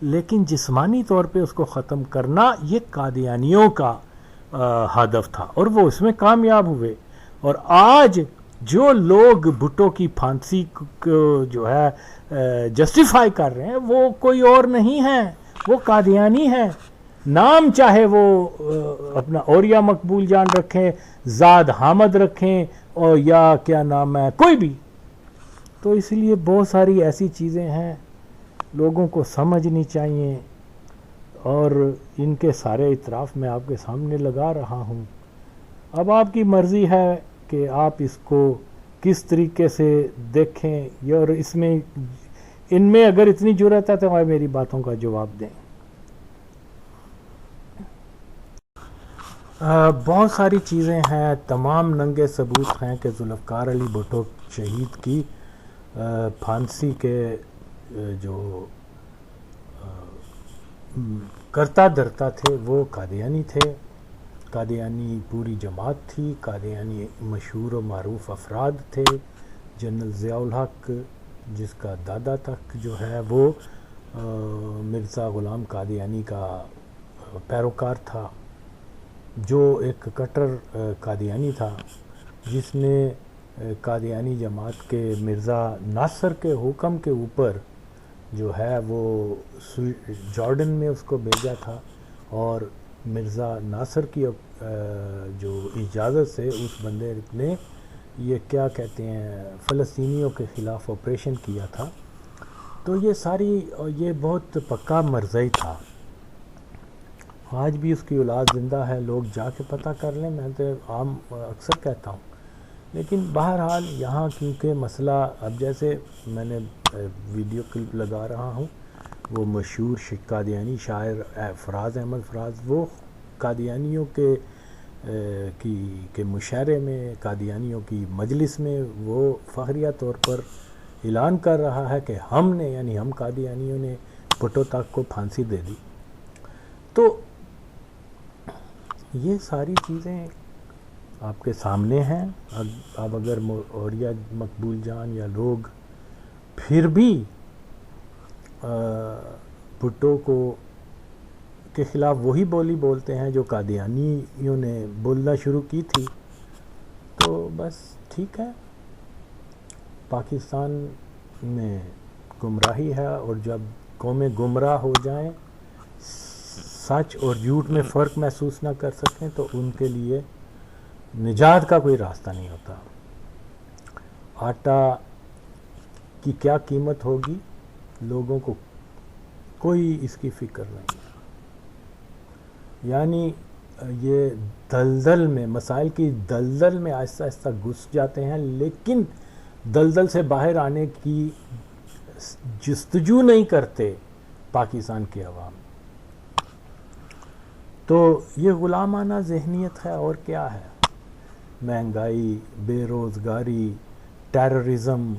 لیکن جسمانی طور پہ اس کو ختم کرنا یہ قادیانیوں کا ہدف تھا، اور وہ اس میں کامیاب ہوئے. اور آج جو لوگ بھٹو کی پھانسی کو جو ہے جسٹیفائی کر رہے ہیں، وہ کوئی اور نہیں ہیں، وہ قادیانی ہیں. نام چاہے وہ اپنا اوریا مقبول جان رکھیں، زاد حامد رکھیں، اور یا کیا نام ہے، کوئی بھی. تو اس لیے بہت ساری ایسی چیزیں ہیں لوگوں کو سمجھنی چاہیے، اور ان کے سارے اطراف میں آپ کے سامنے لگا رہا ہوں. اب آپ کی مرضی ہے کہ آپ اس کو کس طریقے سے دیکھیں، اور اس میں ان میں اگر اتنی جرأت ہے تو آپ میری باتوں کا جواب دیں. بہت ساری چیزیں ہیں، تمام ننگے ثبوت ہیں کہ ذوالفقار علی بھٹو شہید کی پھانسی کے جو کرتا دھرتا تھے وہ قادیانی تھے. قادیانی پوری جماعت تھی، قادیانی مشہور و معروف افراد تھے. جنرل ضیاء الحق جس کا دادا تک جو ہے وہ مرزا غلام قادیانی کا پیروکار تھا، جو ایک کٹر قادیانی تھا، جس نے قادیانی جماعت کے مرزا ناصر کے حکم کے اوپر جو ہے وہ جارڈن میں اس کو بھیجا تھا، اور مرزا ناصر کی جو اجازت سے اس بندے نے یہ کیا کہتے ہیں فلسطینیوں کے خلاف آپریشن کیا تھا. تو یہ بہت پکا مرزائی تھا. آج بھی اس کی اولاد زندہ ہے، لوگ جا کے پتہ کر لیں، میں تو عام اکثر کہتا ہوں. لیکن بہرحال یہاں کیونکہ مسئلہ، اب جیسے میں نے ویڈیو کلپ لگا رہا ہوں، وہ مشہور قادیانی شاعر فراز احمد فراز، وہ قادیانیوں کے مشاعرے میں، قادیانیوں کی مجلس میں وہ فخریہ طور پر اعلان کر رہا ہے کہ ہم نے، یعنی ہم قادیانیوں نے بھٹو تک کو پھانسی دے دی. تو یہ ساری چیزیں آپ کے سامنے ہیں. اب اگر اوریا مقبول جان یا لوگ پھر بھی بھٹو کے خلاف وہی بولی بولتے ہیں جو قادیانیوں نے بولنا شروع کی تھی، تو بس ٹھیک ہے. پاکستان میں گمراہی ہے، اور جب قومیں گمراہ ہو جائیں، سچ اور جھوٹ میں فرق محسوس نہ کر سکیں، تو ان کے لیے نجات کا کوئی راستہ نہیں ہوتا. آٹا کی کیا قیمت ہوگی، لوگوں کو کوئی اس کی فکر نہیں. یعنی یہ دلدل میں، مسائل کی دلدل میں آہستہ آہستہ گھس جاتے ہیں، لیکن دلدل سے باہر آنے کی جستجو نہیں کرتے پاکستان کی عوام. تو یہ غلامانہ ذہنیت ہے، اور کیا ہے. مہنگائی، بے روزگاری، ٹیررزم،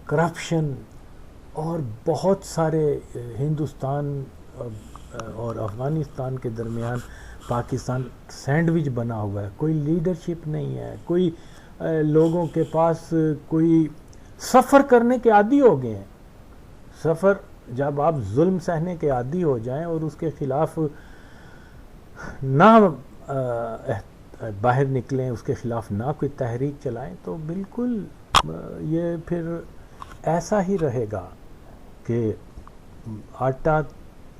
کرپشن، اور بہت سارے ہندوستان اور افغانستان کے درمیان پاکستان سینڈوچ بنا ہوا ہے. کوئی لیڈرشپ نہیں ہے، کوئی لوگوں کے پاس کوئی سفر کرنے کے عادی ہو گئے ہیں. سفر جب آپ ظلم سہنے کے عادی ہو جائیں اور اس کے خلاف نہ باہر نکلیں، اس کے خلاف نہ کوئی تحریک چلائیں، تو بالکل یہ پھر ایسا ہی رہے گا کہ آٹا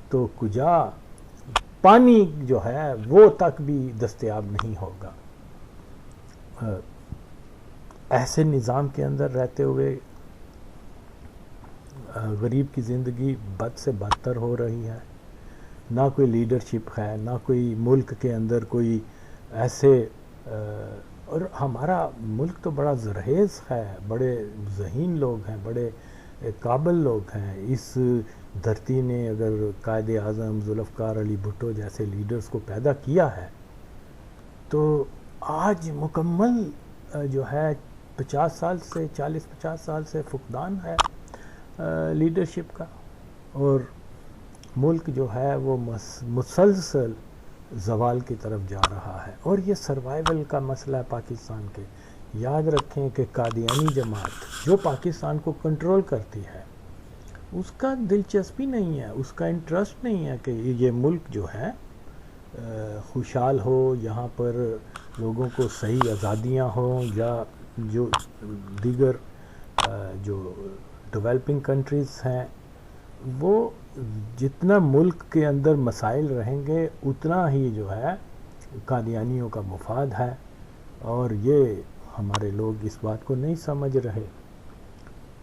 تو کجا، پانی جو ہے وہ تک بھی دستیاب نہیں ہوگا. ایسے نظام کے اندر رہتے ہوئے غریب کی زندگی بد سے بدتر ہو رہی ہے. نہ کوئی لیڈرشپ ہے، نہ کوئی ملک کے اندر کوئی ایسے، اور ہمارا ملک تو بڑا زرخیز ہے، بڑے ذہین لوگ ہیں، بڑے ایک قابل لوگ ہیں. اس دھرتی نے اگر قائد اعظم ذوالفقار علی بھٹو جیسے لیڈرز کو پیدا کیا ہے تو آج مکمل جو ہے 50 سال سے 40-50 سال سے فقدان ہے لیڈرشپ کا، اور ملک جو ہے وہ مسلسل زوال کی طرف جا رہا ہے. اور یہ سروائیول کا مسئلہ ہے پاکستان کے. یاد رکھیں کہ قادیانی جماعت جو پاکستان کو کنٹرول کرتی ہے اس کا دلچسپی نہیں ہے، اس کا انٹرسٹ نہیں ہے کہ یہ ملک جو ہے خوشحال ہو، یہاں پر لوگوں کو صحیح آزادیاں ہوں، یا جو دیگر جو ڈیولپنگ کنٹریز ہیں وہ جتنا ملک کے اندر مسائل رہیں گے اتنا ہی جو ہے قادیانیوں کا مفاد ہے. اور یہ ہمارے لوگ اس بات کو نہیں سمجھ رہے.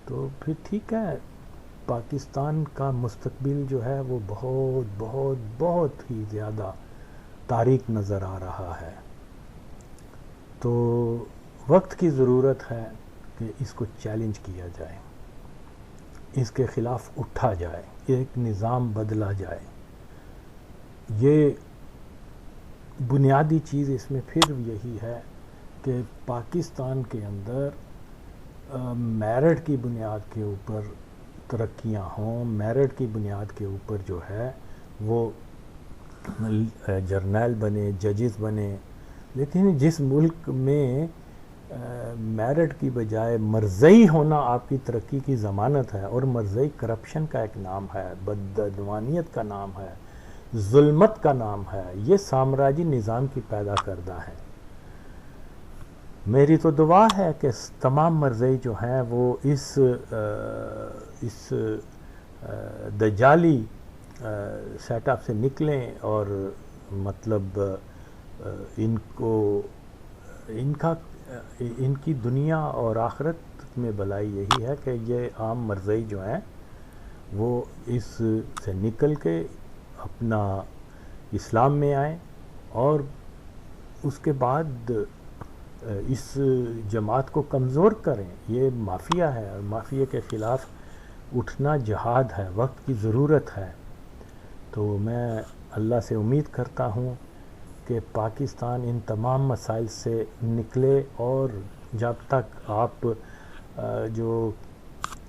تو پھر ٹھیک ہے، پاکستان کا مستقبل جو ہے وہ بہت بہت بہت ہی زیادہ تاریک نظر آ رہا ہے. تو وقت کی ضرورت ہے کہ اس کو چیلنج کیا جائے، اس کے خلاف اٹھا جائے، ایک نظام بدلا جائے. یہ بنیادی چیز اس میں پھر یہی ہے کہ پاکستان کے اندر میرٹ کی بنیاد کے اوپر ترقیاں ہوں، میرٹ کی بنیاد کے اوپر جو ہے وہ جرنیل بنے، ججز بنے. لیکن جس ملک میں میرٹ کی بجائے مرضی ہونا آپ کی ترقی کی ضمانت ہے، اور مرضی کرپشن کا ایک نام ہے، بدعنوانیت کا نام ہے، ظلمت کا نام ہے، یہ سامراجی نظام کی پیدا کردہ ہے. میری تو دعا ہے کہ تمام مرضی جو ہیں وہ اس دجالی سیٹ اپ سے نکلیں، اور مطلب ان کی دنیا اور آخرت میں بھلائی یہی ہے کہ یہ عام مرضی جو ہیں وہ اس سے نکل کے اپنا اسلام میں آئیں، اور اس کے بعد اس جماعت کو کمزور کریں. یہ مافیا ہے، اور مافیا کے خلاف اٹھنا جہاد ہے، وقت کی ضرورت ہے. تو میں اللہ سے امید کرتا ہوں کہ پاکستان ان تمام مسائل سے نکلے، اور جب تک آپ جو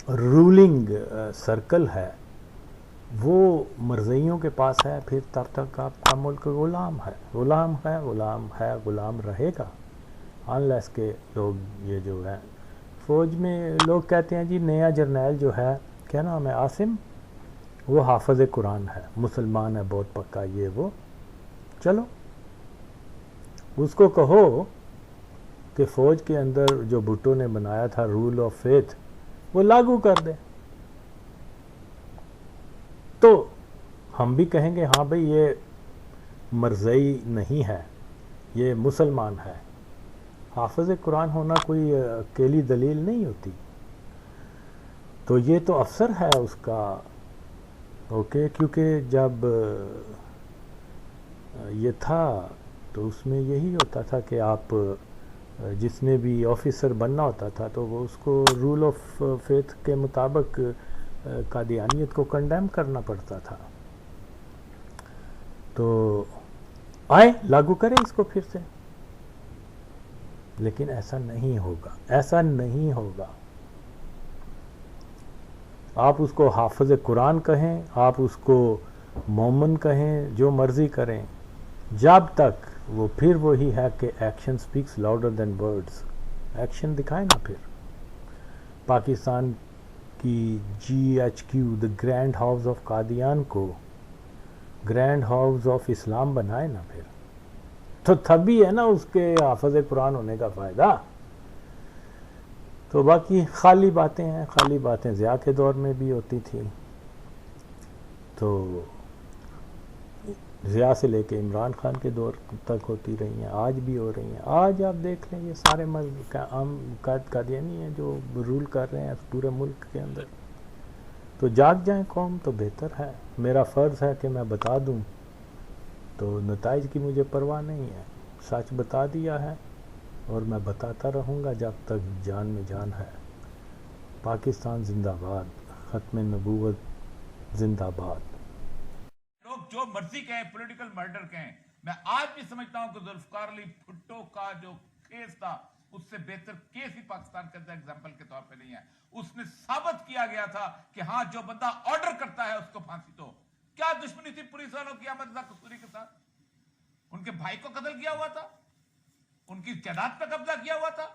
رولنگ سرکل ہے وہ مرضیوں کے پاس ہے، پھر تب تک آپ کا ملک غلام ہے، غلام ہے، غلام ہے، غلام رہے گا. انلیس کہ لوگ یہ جو ہے فوج میں لوگ کہتے ہیں جی نیا جرنیل جو ہے، کیا نام ہے، عاصم، وہ حافظ قرآن ہے، مسلمان ہے بہت پکا، یہ وہ. چلو اس کو کہو کہ فوج کے اندر جو بھٹو نے بنایا تھا رول آف فیتھ وہ لاگو کر دے، تو ہم بھی کہیں گے ہاں بھئی یہ مرزئی نہیں ہے، یہ مسلمان ہے. حافظ قرآن ہونا کوئی اکیلی دلیل نہیں ہوتی. تو یہ تو افسر ہے اس کا، اوکے، کیونکہ جب یہ تھا تو اس میں یہی ہوتا تھا کہ آپ جس نے بھی آفیسر بننا ہوتا تھا تو وہ اس کو رول آف فیتھ کے مطابق قادیانیت کو کنڈیم کرنا پڑتا تھا. تو آئیں لاگو کریں اس کو پھر سے، لیکن ایسا نہیں ہوگا، ایسا نہیں ہوگا. آپ اس کو حافظ قرآن کہیں، آپ اس کو مومن کہیں، جو مرضی کریں، جب تک وہ پھر وہی ہے کہ action speaks louder than words. Action دکھائیں نا. پھر پاکستان کی GHQ the grand house of Qadian کو گرینڈ ہاؤس آف اسلام بنائے نا. پھر تو تبھی ہے نا اس کے حافظ قرآن ہونے کا فائدہ. تو باقی خالی باتیں ہیں، خالی باتیں ضیاء کے دور میں بھی ہوتی تھیں، تو ضیاء سے لے کے عمران خان کے دور تک ہوتی رہی ہیں، آج بھی ہو رہی ہیں. آج آپ دیکھ لیں یہ سارے عام قادیانی ہیں جو رول کر رہے ہیں پورے ملک کے اندر. تو جاگ جائیں قوم تو بہتر ہے. میرا فرض ہے کہ میں بتا دوں، تو نتائج کی مجھے پرواہ نہیں ہے، سچ بتا دیا ہے اور میں بتاتا رہوں گا جب تک جان میں جان ہے. پاکستان زندہ باد. ختم نبوت زندہ باد.
لوگ جو مرضی کہیں پولیٹیکل مرڈر کہیں, میں آج بھی سمجھتا ہوں کہ ذوالفقار علی بھٹو کا جو کیس تھا اس سے بہتر کیس ہی پاکستان کے اندر ایگزامپل کے طور پہ نہیں ہے. اس میں ثابت کیا گیا تھا کہ ہاں جو بندہ آرڈر کرتا ہے اس کو پھانسی دو. کیا دشمنی تھی پولیس والوں کی احمد رضا قصوری کے ساتھ؟ ان کے بھائی کو قتل کیا ہوا تھا, ان کی جائیداد پہ قبضہ کیا ہوا تھا.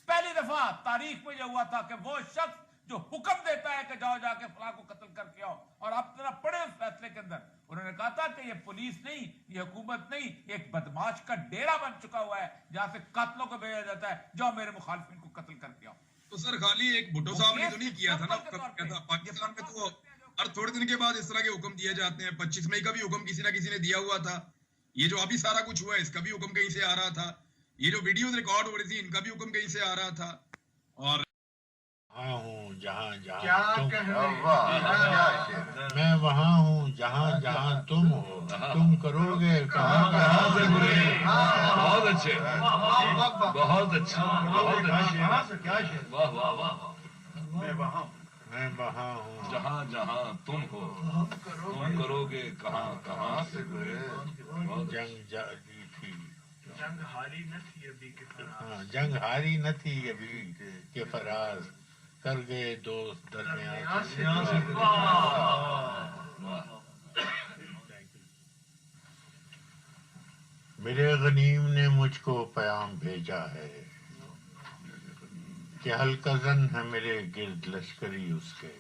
پہلی دفعہ تاریخ میں یہ ہوا تھا کہ وہ شخص جو حکم دیتا ہے کہ جاؤ جا کے فلاں کو قتل کر کے آؤ, اور آپ ذرا پڑھے اس فیصلے کے اندر انہوں نے کہا تھا کہ یہ پولیس نہیں, یہ حکومت نہیں, ایک بدماش کا ڈیرا بن چکا ہوا ہے جہاں سے قاتلوں کو بھیجا جاتا ہے, جاؤ میرے مخالفین کو قتل کر کے آؤ.
تو سر خالی ایک بھٹو صاحب نے تو نہیں کیا تھا نا, پاکستان میں تو ہر تھوڑے دن کے بعد اس طرح کے حکم دیے جاتے ہیں. 25 مئی کا بھی حکم کسی نہ کسی نے دیا ہوا تھا. یہ جو ابھی سارا کچھ ہوا ہے اس کا بھی حکم کہیں سے آ رہا تھا. یہ جو ویڈیوز ریکارڈ ہو رہی تھی ان کا بھی حکم کہیں سے آ رہا تھا. اور
ہوں جہاں جہاں میں وہاں ہوں جہاں جہاں تم ہو, تم کرو گے کہاں کہاں سے برے.
بہت اچھے, بہت اچھا, بہت اچھے, واہ واہ واہ.
میں وہاں ہوں
جہاں جہاں تم ہو, تم کرو گے کہاں کہاں سے برے.
جنگ جاری تھی, جنگ ہاری نہ تھی ابھی کہ فراز کر گئے دوست درمیان. میرے غنیم نے مجھ کو پیام بھیجا ہے کہ ہلکزن ہے میرے گرد لشکری اس کے.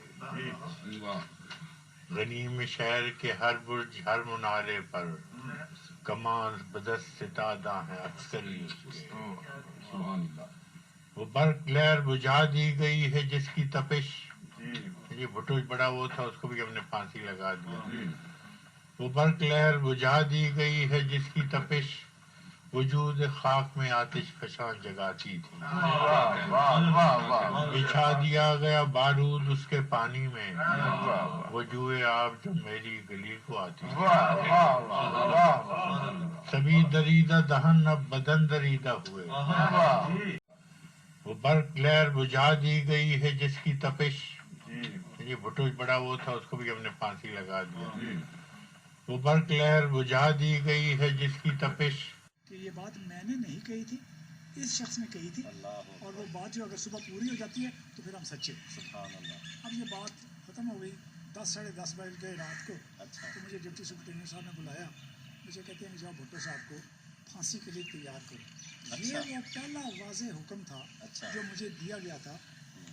غنیم شہر کے ہر برج ہر منارے پر کمان بدست ستادہ ہیں عسکری اس کے. وہ برق لہر بجھا دی گئی ہے جس کی تپش, یہ بھٹو بڑا وہ تھا اس کو بھی ہم نے پھانسی لگا دیا. وہ برق لہر بجھا دی گئی ہے جس کی تپش وجود خاک میں آتش فشاں جگاتی تھی. بچھا دیا گیا بارود اس کے پانی میں, وہ جوئے آب جو میری گلی کو آتی تھی. سبھی دریدہ دہن اب بدن دریدہ ہوئے. وہ برق لہر بجھا دی گئی ہے جس کی تپش, یہ بھٹو بڑا وہ تھا اس کو بھی ہم نے پھانسی لگا دیا. وہ برق لہر بجھا دی گئی ہے جس کی تپش.
کہ یہ بات میں نے نہیں کہی تھی, اس شخص نے کہی تھی, اور وہ بات جو اگر صبح پوری ہو جاتی ہے تو پھر ہم سچے. اب یہ بات ختم ہو گئی, 10 ساڑھے 10 بج گئے رات کو. تو مجھے ڈپٹی سپرنٹینڈنٹ صاحب نے بلایا, مجھے کہتے ہیں جاؤ بھٹو صاحب کو پھانسی کے لیے تیار کرو. یہ وہ پہلا واضح حکم تھا جو مجھے دیا گیا تھا,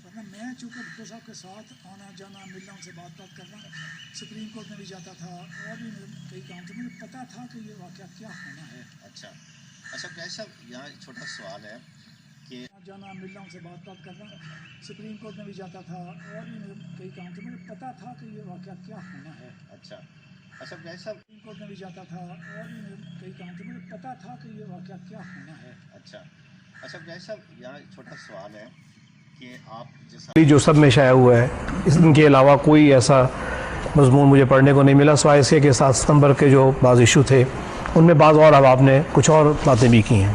ورنہ میں چونکہ بھٹو صاحب کے ساتھ آنا جانا ملنا, ان سے بات کرنا, سپریم کورٹ میں بھی جاتا تھا اور بھی کئی کام تھے, مجھے پتا تھا کہ یہ واقعہ کیا ہونا ہے.
اچھا قیس صاحب یہاں ایک چھوٹا سوال ہے کہ
جانا ملنا, ان سے بات کرنا, سپریم کورٹ میں بھی جاتا تھا اور بھی کئی کام تھے, مجھے پتا تھا کہ یہ واقعہ کیا ہونا ہے.
اچھا قیس صاحب
سپریم کورٹ میں بھی جاتا تھا اور بھی کئی کام تھے, مجھے پتا تھا کہ یہ واقعہ کیا ہونا ہے.
اچھا قیس صاحب یہاں ایک چھوٹا سوال ہے کہ آپ جیسا
جو سب میں شائع ہوا ہے, اس دن کے علاوہ کوئی ایسا مضمون مجھے پڑھنے کو نہیں ملا, سوائے اس کے 7 ستمبر کے جو بعض ایشو تھے ان میں بعض اور اب آپ نے کچھ اور باتیں بھی کی ہیں.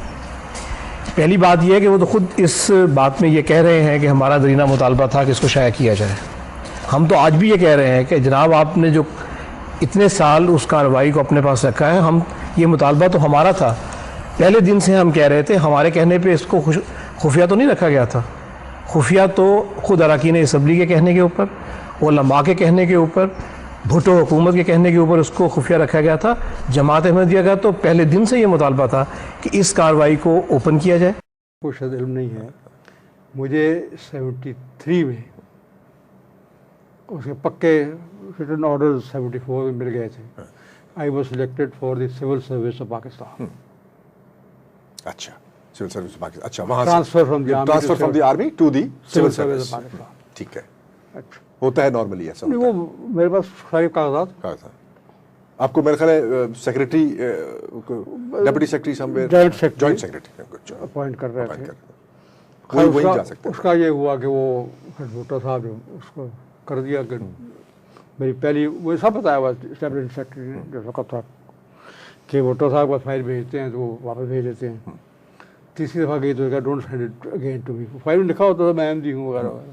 پہلی بات یہ ہے کہ وہ تو خود اس بات میں یہ کہہ رہے ہیں کہ ہمارا درینہ مطالبہ تھا کہ اس کو شائع کیا جائے. ہم تو آج بھی یہ کہہ رہے ہیں کہ جناب آپ نے جو اتنے سال اس کارروائی کو اپنے پاس رکھا ہے, ہم یہ مطالبہ تو ہمارا تھا, پہلے دن سے ہم کہہ رہے تھے, ہمارے کہنے پہ اس کو خفیہ تو نہیں رکھا گیا تھا. خفیہ تو خود اراکین اسمبلی کے کہنے کے اوپر, علماء کے کہنے کے اوپر, بھٹو حکومت کے کہنے کے اوپر اس کو خفیہ رکھا گیا تھا. جماعت احمدیہ کا تو پہلے دن سے یہ مطالبہ تھا کہ اس کارروائی کو اوپن کیا جائے.
کوئی شاید علم نہیں ہے, مجھے 73 میں اس کے پکے ریٹن آرڈرز 74 میں مل گئے تھے. I was selected for the civil service of Pakistan.
اچھا سول سروس پاکستان, اچھا وہاں
transfer from the
army to the
civil service of Pakistan.
ٹھیک ہے, ہوتا ہے نارملی ایسا.
وہ میرے پاس سارے کاغذات.
آپ کو میرا خیال ہے secretary, deputy secretary
joint
secretary
appoint کر رہے تھے.
وہی جا سکتے.
اس کا یہ ہوا کہ وہ بھٹو صاحب نے اس کو کر دیا کہ میری پہلی, وہ سب بتایا ہوا اسٹیبلش سیکرٹری نے جو وقت تھا کہ بھٹو صاحب کا فائل بھیجتے ہیں تو وہ واپس بھیج دیتے ہیں. تیسری دفعہ گئی تو don't send it again to me. File میں لکھا ہوتا تھا میں احمدی ہوں وغیرہ وغیرہ.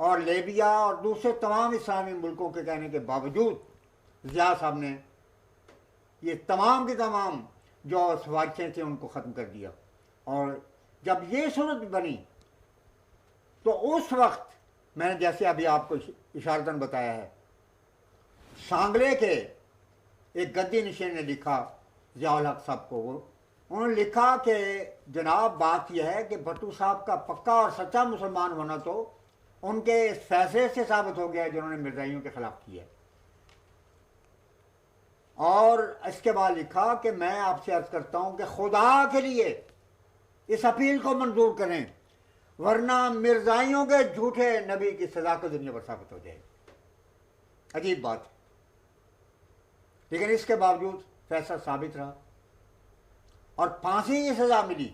اور لیبیا اور دوسرے تمام اسلامی ملکوں کے کہنے کے باوجود ضیاء صاحب نے یہ تمام کی تمام جو سفارشیں تھیں ان کو ختم کر دیا. اور جب یہ صورت بنی تو اس وقت میں نے جیسے ابھی آپ کو اشارتاً بتایا ہے، سانگلے کے ایک گدی نشین نے لکھا ضیاء الحق صاحب کو، انہوں نے لکھا کہ جناب بات یہ ہے کہ بھٹو صاحب کا پکا اور سچا مسلمان ہونا تو ان کے اس فیصلے سے ثابت ہو گیا جنہوں نے مرزائیوں کے خلاف کیا. اور اس کے بعد لکھا کہ میں آپ سے عرض کرتا ہوں کہ خدا کے لیے اس اپیل کو منظور کریں، ورنہ مرزائیوں کے جھوٹے نبی کی سزا کو دنیا پر ثابت ہو جائے. عجیب بات. لیکن اس کے باوجود فیصلہ ثابت رہا اور پھانسی کی سزا ملی.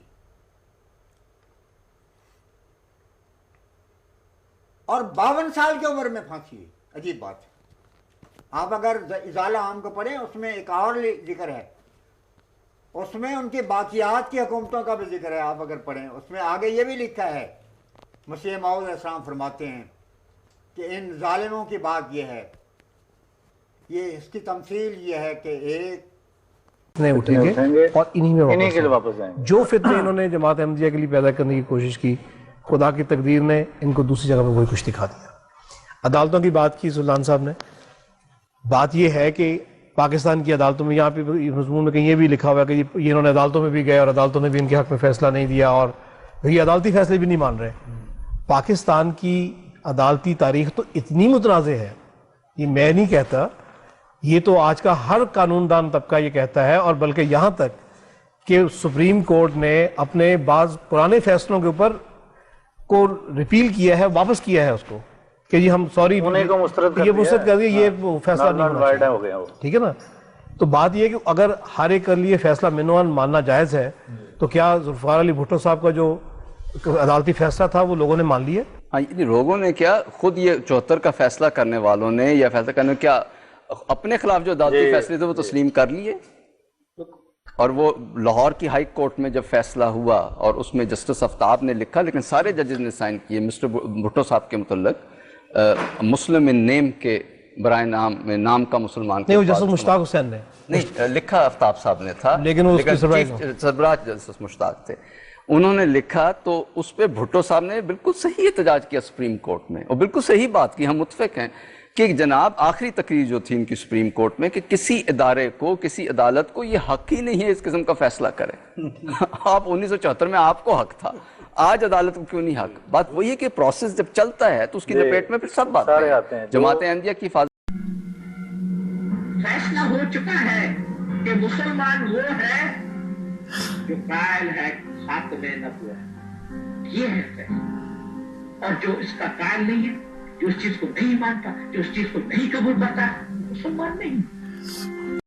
اور 52 سال کی عمر میں پھانسی ہوئی. عجیب بات. آپ اگر ازالہ عام کو پڑھیں اس میں ایک اور ذکر ہے، اس میں ان کی باقیات کی حکومتوں کا بھی ذکر ہے. آپ اگر پڑھیں اس میں آگے یہ بھی لکھا ہے، مسیح موعود علیہ السلام فرماتے ہیں کہ ان ظالموں کی بات یہ ہے، یہ اس کی تمثیل یہ ہے کہ ایک
اٹھیں گے اور انہی میں واپس آئیں گے. جو فتنے انہوں نے جماعت احمدیہ کے لیے پیدا کرنے کی کوشش کی، خدا کی تقدیر نے ان کو دوسری جگہ پہ وہی کچھ دکھا دیا. عدالتوں کی بات کی سلطان صاحب نے. بات یہ ہے کہ پاکستان کی عدالتوں میں، یہاں پہ مضمون میں کہیں یہ بھی لکھا ہوا ہے کہ یہ انہوں نے عدالتوں میں بھی گئے اور عدالتوں نے بھی ان کے حق میں فیصلہ نہیں دیا اور یہ عدالتی فیصلے بھی نہیں مان رہے. پاکستان کی عدالتی تاریخ تو اتنی متنازع ہے، یہ میں نہیں کہتا، یہ تو آج کا ہر قانون دان طبقہ یہ کہتا ہے. اور بلکہ یہاں تک کہ سپریم کورٹ نے اپنے بعض پرانے فیصلوں کے اوپر کو ریپیل کیا ہے، واپس کیا ہے اس کو کہ جی ہم سوری یہ مسترد کر دیا، یہ فیصلہ نہیں ہونا چاہیے. ٹھیک ہے نا. تو بات یہ ہے کہ اگر ہر ایک کے لیے فیصلہ منوان ماننا جائز ہے تو کیا ذوالفقار علی بھٹو صاحب کا جو عدالتی فیصلہ تھا وہ لوگوں نے مان لیا؟
ہاں، لوگوں نے کیا، خود یہ 74 کا فیصلہ کرنے والوں نے یا فیصلہ کرنے کیا اپنے خلاف جو عدالتی فیصلے تھے وہ تسلیم کر لیے. اور وہ لاہور کی ہائی کورٹ میں جب فیصلہ ہوا اور اس میں جسٹس آفتاب نے لکھا، لیکن سارے ججز نے سائن کیے مسٹر بھٹو صاحب کے متعلق، مسلم ان نیم کے برائے نام کا مسلمان
نہیں، وہ جسٹس مشتاق حسین نے
نہیں لکھا، آفتاب صاحب نے تھا،
لیکن
سربراہ جسٹس مشتاق تھے، انہوں نے لکھا. تو اس پہ بھٹو صاحب نے بالکل صحیح احتجاج کیا سپریم کورٹ میں، اور بالکل صحیح بات کی، ہم متفق ہیں کہ جناب آخری تقریر جو تھی ان کی سپریم کورٹ میں کہ کسی ادارے کو، کسی عدالت کو یہ حق ہی نہیں ہے اس قسم کا فیصلہ کرے. آپ 1974 میں آپ کو حق تھا، آج عدالت کو کیوں نہیں حق؟ بات وہی ہے کہ پروسیس جب چلتا ہے تو اس کی لپیٹ میں پھر سب باتیں ہیں. جماعت احمدیہ کی حفاظت.
فیصلہ ہو چکا ہے کہ مسلمان وہ ہے جو قائل ہے خاتم نبوت، یہ ہے فیصلہ. اور جو اس کا قائل نہیں ہے، جو اس چیز کو نہیں مانتا، جو اس چیز کو نہیں قبول کرتا، مسلمان نہیں.